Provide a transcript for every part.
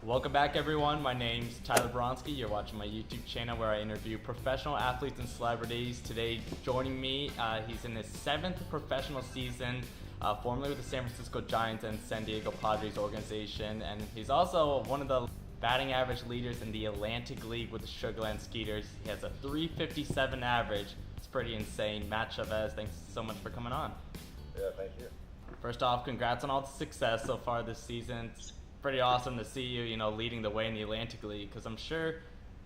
Welcome back, everyone. My name's Tyler Boronski. You're watching my YouTube channel where I interview professional athletes and celebrities. Today, joining me, he's in his 7th professional season, formerly with the San Francisco Giants and San Diego Padres organization, and he's also one of the batting average leaders in the Atlantic League with the Sugar Land Skeeters. He has a 357 average. It's pretty insane. Matt Chavez, thanks so much for coming on. Yeah, thank you. First off, congrats on all the success so far this season. It's pretty awesome to see you, leading the way in the Atlantic League, because I'm sure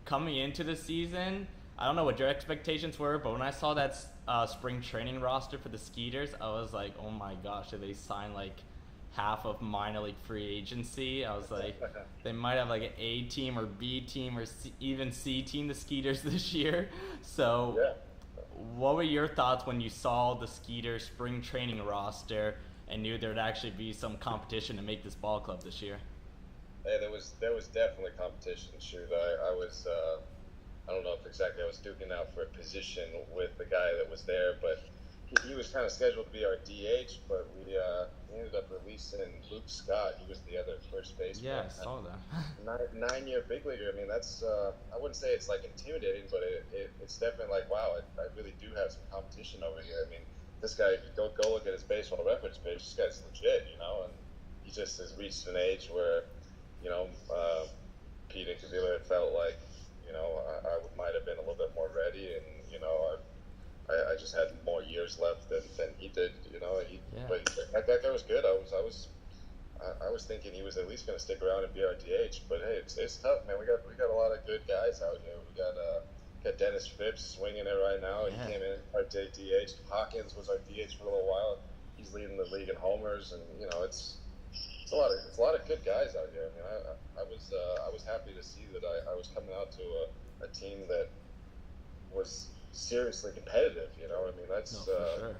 coming into the season, I don't know what your expectations were, but when I saw that spring training roster for the Skeeters, I was like, oh my gosh, did they sign like half of minor league free agency? I was like, they might have like an A team or B team or even C team, the Skeeters this year. So Yeah. what were your thoughts when you saw the Skeeters spring training roster and knew there would actually be some competition to make this ball club this year? Hey, there was definitely competition. Shoot, I was I don't know if exactly I was duking out for a position with the guy that was there, but he was kind of scheduled to be our DH, but we ended up releasing Luke Scott. He was the other first baseman. Yeah, I saw that. Nine-year big leaguer. I mean, that's I wouldn't say it's like intimidating, but it's definitely like, wow, I really do have some competition over here. I mean, this guy, if you go look at his baseball reference page, this guy's legit, and he just has reached an age where, Pete Incavilla felt like, I might have been a little bit more ready, and I just had more years left than he did, But that guy was good. I was thinking he was at least going to stick around and be our DH, but hey, it's tough, man. We got a lot of good guys out here. We got Dennis Phipps swinging it right now. Yeah. He came in our DH. Hawkins was our DH for a little while. He's leading the league in homers, and it's a lot of good guys out here. I mean, I was happy to see that I was coming out to a team that was seriously competitive. I mean, that's Sure.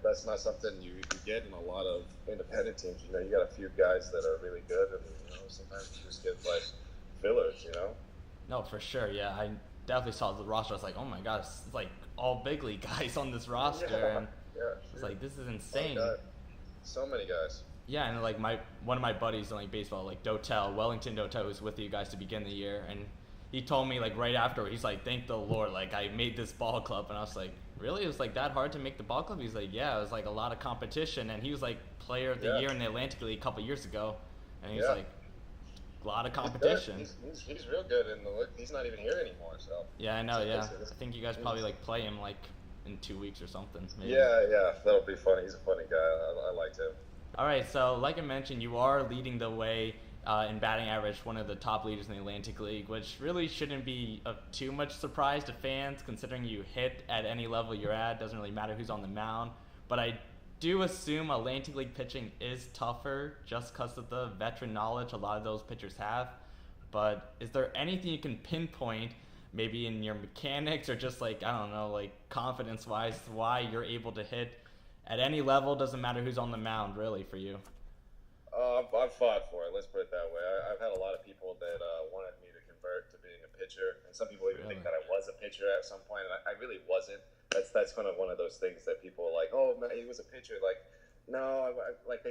that's not something you get in a lot of independent teams. You got a few guys that are really good, and sometimes you just get like fillers. No, for sure. Yeah, I definitely saw the roster. I was like, oh my gosh, it's like all big league guys on this roster. And it's like, this is insane. Oh, so many guys. Yeah, and like one of my buddies in like baseball, like Wellington Dotel, was with you guys to begin the year, and he told me like right after, he's like, thank the Lord, like I made this ball club. And I was like, really? It was like that hard to make the ball club? He's like, yeah, it was like a lot of competition. And he was like player of the year in the Atlantic League a couple years ago, and he's like, a lot of competition. He's real good, and he's not even here anymore. So yeah, I know. Yeah, I think you guys probably like play him like in 2 weeks or something. Maybe. Yeah, that'll be funny. He's a funny guy. I liked him. All right, so like I mentioned, you are leading the way in batting average, one of the top leaders in the Atlantic League, which really shouldn't be of too much surprise to fans, considering you hit at any level you're at. Doesn't really matter who's on the mound. But I do assume Atlantic League pitching is tougher just because of the veteran knowledge a lot of those pitchers have. But is there anything you can pinpoint, maybe in your mechanics or just like, I don't know, like confidence-wise, why you're able to hit at any level? Doesn't matter who's on the mound, really, for you. I've fought for it. Let's put it that way. I've had a lot of people that wanted me to convert to being a pitcher, and some people even think that I was a pitcher at some point, and I really wasn't. That's kind of one of those things that people are like, oh, man, he was a pitcher. Like, no,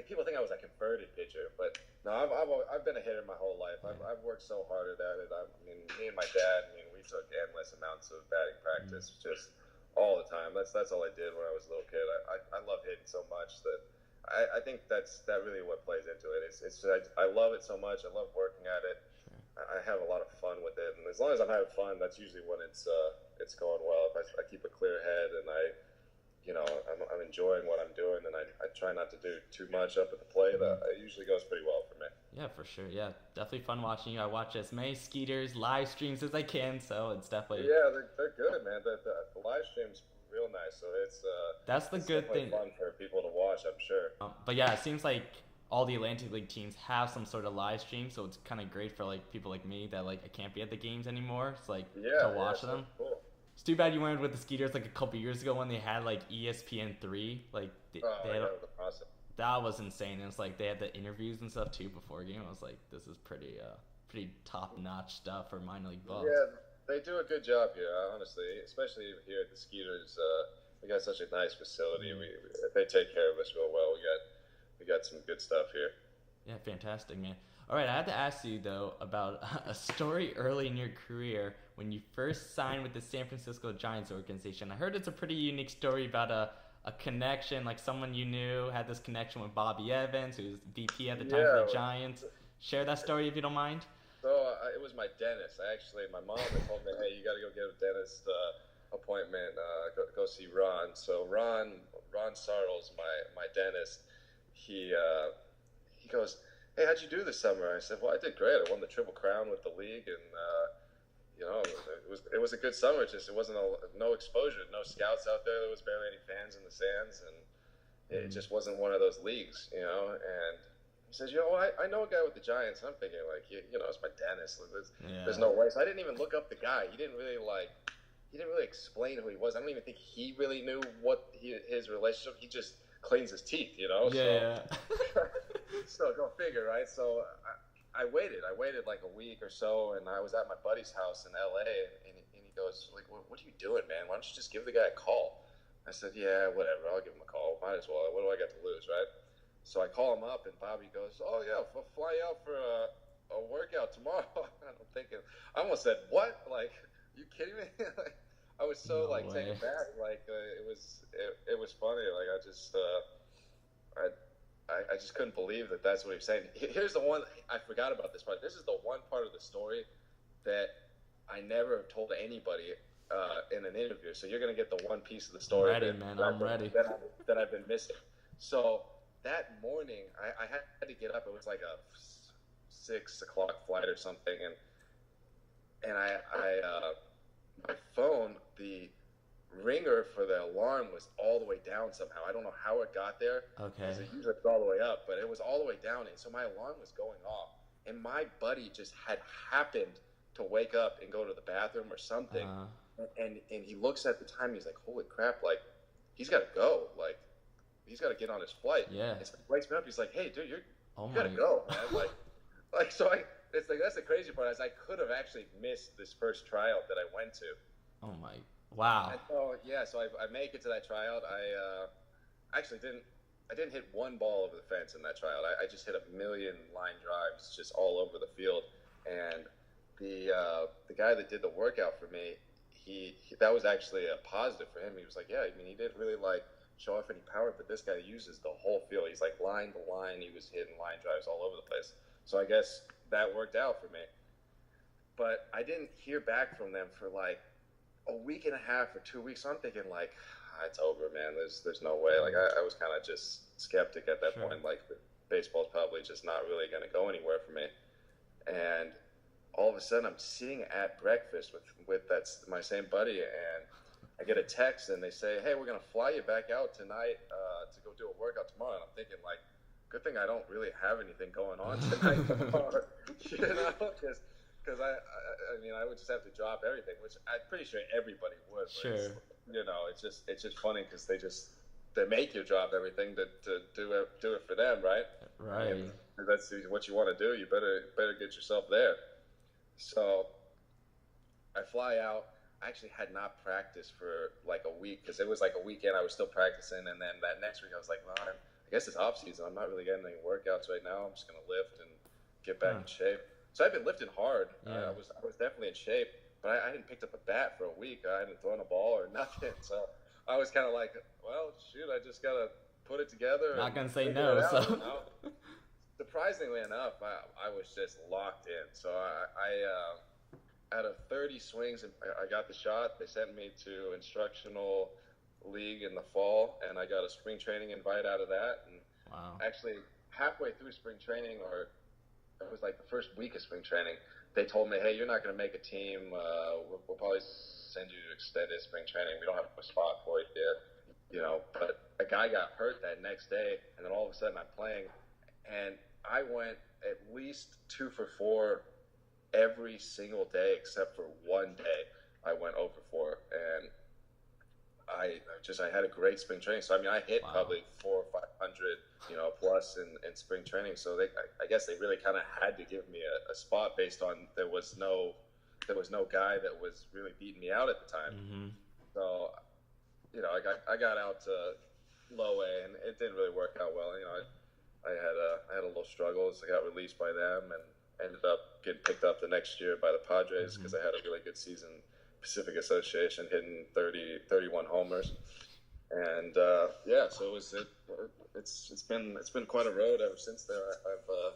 people think I was a converted pitcher, but no, I've been a hitter my whole life. I've worked so hard at it. I mean, me and my dad, we took endless amounts of batting practice, just all the time. That's all I did when I was a little kid. I love hitting so much that I think that really what plays into it. I love it so much. I love working at it. I have a lot of fun with it, and as long as I'm having fun, that's usually when it's going well. If I keep a clear head and I'm enjoying what I'm doing, and I try not to do too much up at the plate, it usually goes pretty well for me. Yeah, for sure. Yeah, definitely fun watching you. I watch as many Skeeters live streams as I can, so it's definitely they're good, man. The live stream's real nice, so that's the good thing. Fun for people to watch, I'm sure. But yeah, it seems like all the Atlantic League teams have some sort of live stream, so it's kind of great for like people like me that like I can't be at the games anymore. It's like to watch them. Cool. It's too bad you went with the Skeeters like a couple years ago when they had like ESPN3. Like they had awesome. That was insane. And it's like they had the interviews and stuff too before a game. I was like, this is pretty top notch stuff for minor league ball. Yeah, they do a good job here, honestly. Especially here at the Skeeters, we got such a nice facility. They take care of us real well. We got some good stuff here. Yeah, fantastic, man. All right, I have to ask you though about a story early in your career when you first signed with the San Francisco Giants organization. I heard it's a pretty unique story about a connection, like someone you knew had this connection with Bobby Evans, who was VP at the time for the Giants. Share that story if you don't mind. So it was my dentist. My mom had told me, hey, you got to go get a dentist appointment. Go see Ron. So Ron Sartles, my dentist, he goes, hey, how'd you do this summer? I said, well, I did great. I won the Triple Crown with the league, and it was a good summer. It wasn't no exposure, no scouts out there. There was barely any fans in the stands, and it just wasn't one of those leagues, And he says, I know a guy with the Giants. And I'm thinking, like, it's my dentist. There's no way. So I didn't even look up the guy. He didn't really explain who he was. I don't even think he really knew what his relationship. He just cleans his teeth, Yeah. So go figure, right? So I waited like a week or so, and I was at my buddy's house in LA, and he goes, like, what are you doing, man? Why don't you just give the guy a call? I said, yeah, whatever. I'll give him a call. Might as well. What do I got to lose, right? So I call him up, and Bobby goes, oh, yeah, fly out for a workout tomorrow. And I'm thinking, I almost said, what? Like, you kidding me? Like, I was so, taken back. Like, it was funny. Like, I just couldn't believe that that's what he was saying. Here's the one, I forgot about this part. This is the one part of the story that I never told anybody in an interview. So you're going to get the one piece of the story I'm ready. That I've been missing. So that morning, I had to get up. It was like a 6 o'clock flight or something, and my phone, the ringer for the alarm was all the way down somehow. I don't know how it got there. Okay. Because it usually it's all the way up, but it was all the way down, and so my alarm was going off, and my buddy just had happened to wake up and go to the bathroom or something, and he looks at the time. He's like, "Holy crap! Like, he's got to go. Like, he's got to get on his flight." Yeah. And so he wakes me up. He's like, "Hey, dude, you got to go, man." Like so. It's like that's the crazy part. Is I could have actually missed this first tryout that I went to. Oh my. Wow. And so I make it to that tryout. I actually didn't hit one ball over the fence in that tryout. I just hit a million line drives just all over the field. And the guy that did the workout for me, he that was actually a positive for him. He was like, yeah, I mean, he didn't really show off any power, but this guy uses the whole field. He's like line to line. He was hitting line drives all over the place. So I guess that worked out for me. But I didn't hear back from them for like a week and a half or 2 weeks. So I'm thinking like, it's over, man. There's no way. Like I was kind of just skeptic at that point. Like baseball's probably just not really going to go anywhere for me. And all of a sudden I'm sitting at breakfast with my same buddy, and I get a text and they say, hey, we're going to fly you back out tonight to go do a workout tomorrow. And I'm thinking like, good thing I don't really have anything going on tonight. Because I mean, I would just have to drop everything, which I'm pretty sure everybody would. Sure. It's just funny because they make you drop everything to do it for them, right? Right. And that's what you want to do. You better get yourself there. So I fly out. I actually had not practiced for like a week because it was like a weekend. I was still practicing, and then that next week I was like, well, I guess it's off season. I'm not really getting any workouts right now. I'm just gonna lift and get back in shape. So I've been lifting hard. Yeah. I was definitely in shape, but I hadn't picked up a bat for a week. I hadn't thrown a ball or nothing. So I was kind of like, well, shoot, I just gotta put it together. Not gonna say no. So surprisingly enough, I was just locked in. So I out of 30 swings, I got the shot. They sent me to instructional league in the fall, and I got a spring training invite out of that. And actually, halfway through spring training, or it was like the first week of spring training, they told me, hey, you're not going to make a team. We'll probably send you to extended spring training. We don't have a spot for it yet. But a guy got hurt that next day, and then all of a sudden I'm playing, and I went at least 2 for 4 every single day except for one day. I went 0 for 4, and I had a great spring training. So I mean, I hit probably 400 or 500, plus in spring training. So I guess they really kind of had to give me a spot based on there was no guy that was really beating me out at the time. Mm-hmm. So, I got out to low A, and it didn't really work out well. I had a little struggles. I got released by them and ended up getting picked up the next year by the Padres because I had a really good season. Pacific Association, hitting 31 homers, and so it's been quite a road ever since there. I've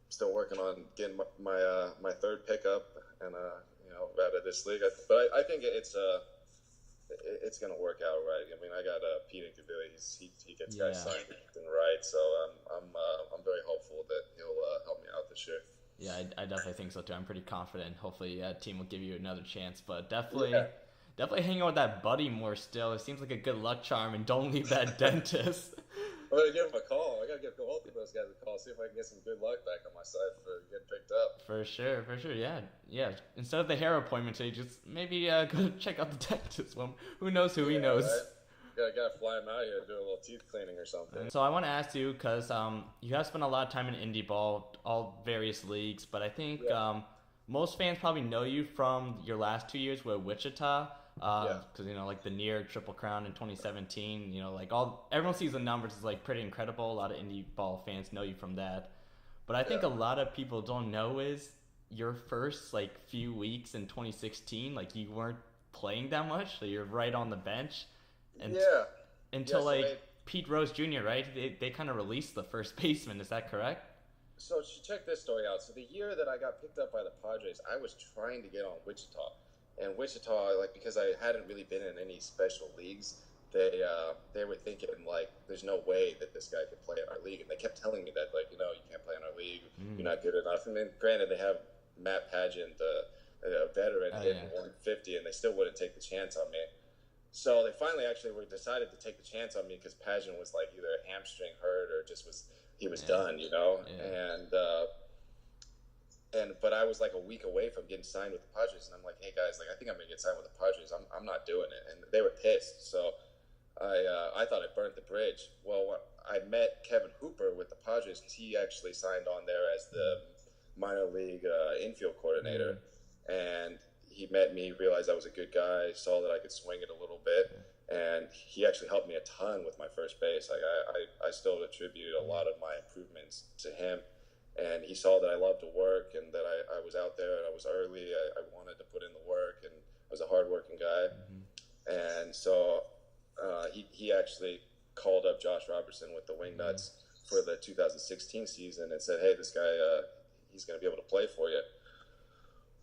still working on getting my third pickup and out of this league. But I think it's going to work out right. I mean, I got Pete Incavilla. He gets guys signed and right, so I'm very hopeful that he'll help me out this year. Yeah, I definitely think so too. I'm pretty confident. Hopefully, team will give you another chance. But definitely hang out with that buddy more still. It seems like a good luck charm, and don't leave that dentist. I'm gonna give him a call. I gotta give both of those guys a call, see if I can get some good luck back on my side for getting picked up. For sure, yeah. Instead of the hair appointment today, just maybe go check out the dentist. Well, who knows who he knows. Right? Gotta fly him out here, do a little teeth cleaning or something. So I want to ask you, because you have spent a lot of time in indie ball, all various leagues, but I think most fans probably know you from your last 2 years with Wichita. Because like the near Triple Crown in 2017, everyone sees the numbers is like pretty incredible. A lot of indie ball fans know you from that, but I think a lot of people don't know is your first like few weeks in 2016, like you weren't playing that much, so you're right on the bench, until Pete Rose Jr. Right? They kind of released the first baseman. Is that correct? So check this story out. So the year that I got picked up by the Padres, I was trying to get on Wichita. And Wichita, because I hadn't really been in any special leagues, they were thinking, there's no way that this guy could play in our league. And they kept telling me that, you can't play in our league. You're not good enough. I mean, granted, they have Matt Pageant, a veteran, hitting 150, and they still wouldn't take the chance on me. So they finally actually decided to take the chance on me because Pageant was, either a hamstring hurt or just he was done, But I was a week away from getting signed with the Padres, and I'm like, hey guys, I think I'm gonna get signed with the Padres. I'm not doing it, and they were pissed. So I thought I burnt the bridge. Well, I met Kevin Hooper with the Padres because he actually signed on there as the minor league infield coordinator, and he met me, realized I was a good guy, saw that I could swing it a little bit, and he actually helped me a ton with my first base. I still attribute a lot of my improvements to him. And he saw that I loved to work and that I was out there and I was early. I wanted to put in the work, and I was a hardworking guy. And so he actually called up Josh Robertson with the Wingnuts for the 2016 season and said, hey, this guy, he's going to be able to play for you.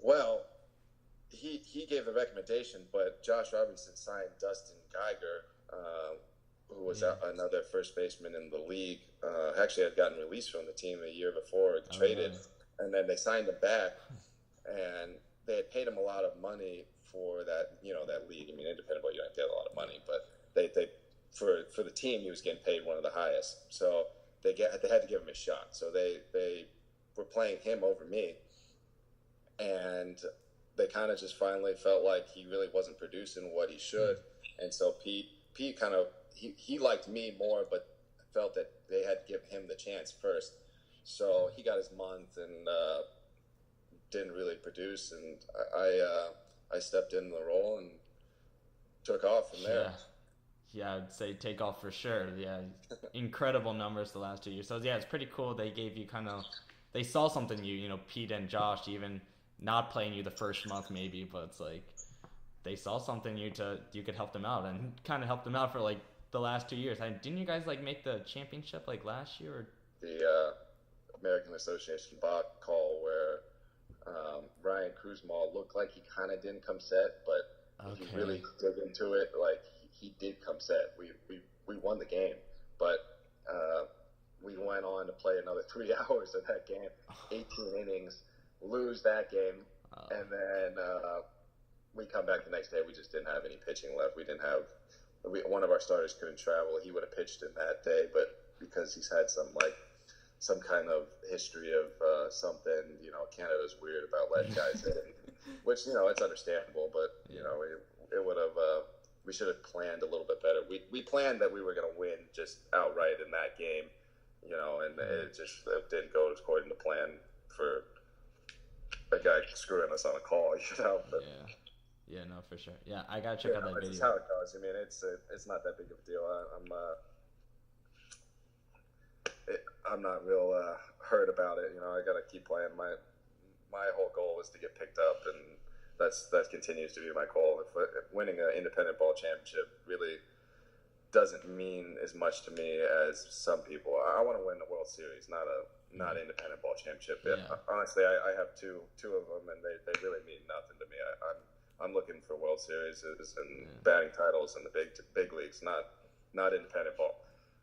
Well, he gave the recommendation, but Josh Robinson signed Dustin Geiger, who was another first baseman in the league. Actually had gotten released from the team a year before, traded, and then they signed him back, and they had paid him a lot of money for that, that league. I mean, independent ball, you don't get a lot of money, but they for the team, he was getting paid one of the highest. So they had to give him a shot. So they were playing him over me, and they kind of just finally felt like he really wasn't producing what he should, and so Pete kind of he liked me more, but felt that they had to give him the chance first. So he got his month and didn't really produce, and I stepped in the role and took off from there. Yeah, I'd say take off for sure. Yeah, incredible numbers the last 2 years. So yeah, it's pretty cool. They gave you they saw something in Pete and Josh, even not playing you the first month maybe, but it's they saw something you could help them out, and kind of helped them out for the last 2 years. Didn't you guys make the championship last year? Or? The American Association Balk call where Ryan Kuzma looked like he kind of didn't come set, but if you really dig into it, he did come set. We won the game, but we went on to play another 3 hours of that game, 18 innings, lose that game, and then we come back the next day. We just didn't have any pitching left. We didn't have one of our starters couldn't travel. He would have pitched in that day, but because he's had some kind of history of something, Canada's weird about letting guys in, which it's understandable, but it would have. We should have planned a little bit better. We planned that we were going to win just outright in that game, and it just didn't go according to plan for a guy screwing us on a call, But, yeah, no, for sure. Yeah, I gotta check out that video. It's how it goes. I mean, it's not that big of a deal. I'm not real hurt about it. You know, I got to keep playing. My whole goal is to get picked up, and that continues to be my goal. If winning an independent ball championship really doesn't mean as much to me as some people. I want to win the World Series, not independent ball championship. Yeah. Honestly, I have two of them, and they really mean nothing to me. I'm looking for World Series and batting titles in the big leagues, not independent ball.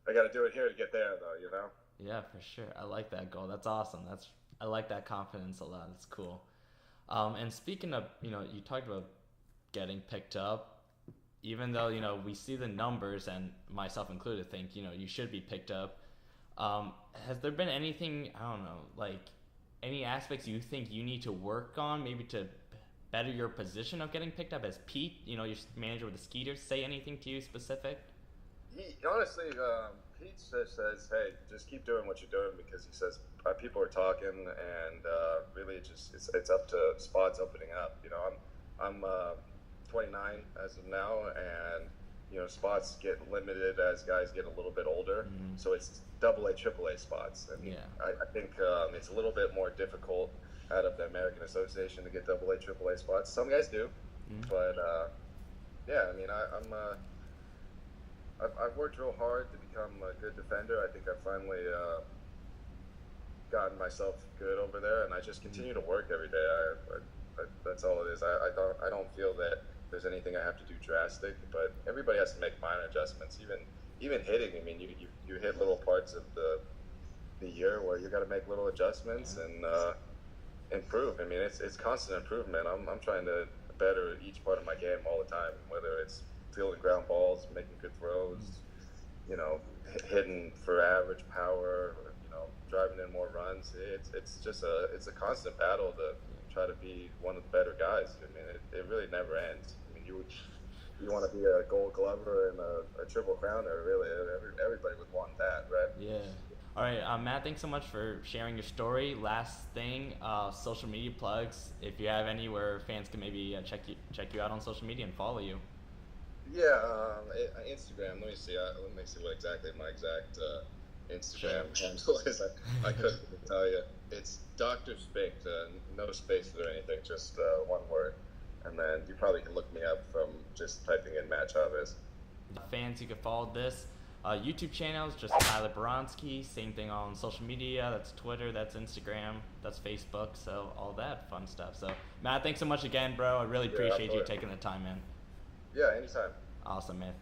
I got to do it here to get there, though. You know. Yeah, for sure. I like that goal. That's awesome. I like that confidence a lot. It's cool. And speaking of, you talked about getting picked up. Even though, we see the numbers, and myself included, think, you should be picked up. Has there been anything, I don't know, like any aspects you think you need to work on, maybe to better your position of getting picked up? As Pete, your manager with the Skeeters, say anything to you specific? Honestly, Pete just says, hey, just keep doing what you're doing, because he says people are talking, and really it's up to spots opening up. I'm 29 as of now, and spots get limited as guys get a little bit older. Mm-hmm. So it's AA, AAA spots, and I think it's a little bit more difficult out of the American Association to get AA, AAA spots. Some guys do, but I've worked real hard to become a good defender. I think I've finally gotten myself good over there, and I just continue to work every day. That's all it is. I don't feel that there's anything I have to do drastic, but everybody has to make minor adjustments. Even hitting, I mean, you hit little parts of the year where you got to make little adjustments and improve. I mean, it's constant improvement. I'm trying to better each part of my game all the time, whether it's fielding ground balls, making good throws, hitting for average power, driving in more runs. It's just a constant battle to try to be one of the better guys. I mean, it really never ends. I mean, you want to be a Gold Glover and a Triple Crowner. Really, everybody would want that, right? Yeah. All right, Matt, thanks so much for sharing your story. Last thing, social media plugs. If you have any where fans can maybe check you out on social media and follow you. Yeah, Instagram. Let me see what exactly my exact Instagram handle is. I couldn't tell you. It's Dr. Spink, no spaces or anything, just one word. And then you probably can look me up from just typing in Matt Chavez. Fans, you can follow this YouTube channel, is just Tyler Boronski. Same thing on social media. That's Twitter, that's Instagram, that's Facebook, so all that fun stuff. So, Matt, thanks so much again, bro. I really appreciate you taking the time, man. Yeah, anytime. Awesome, man.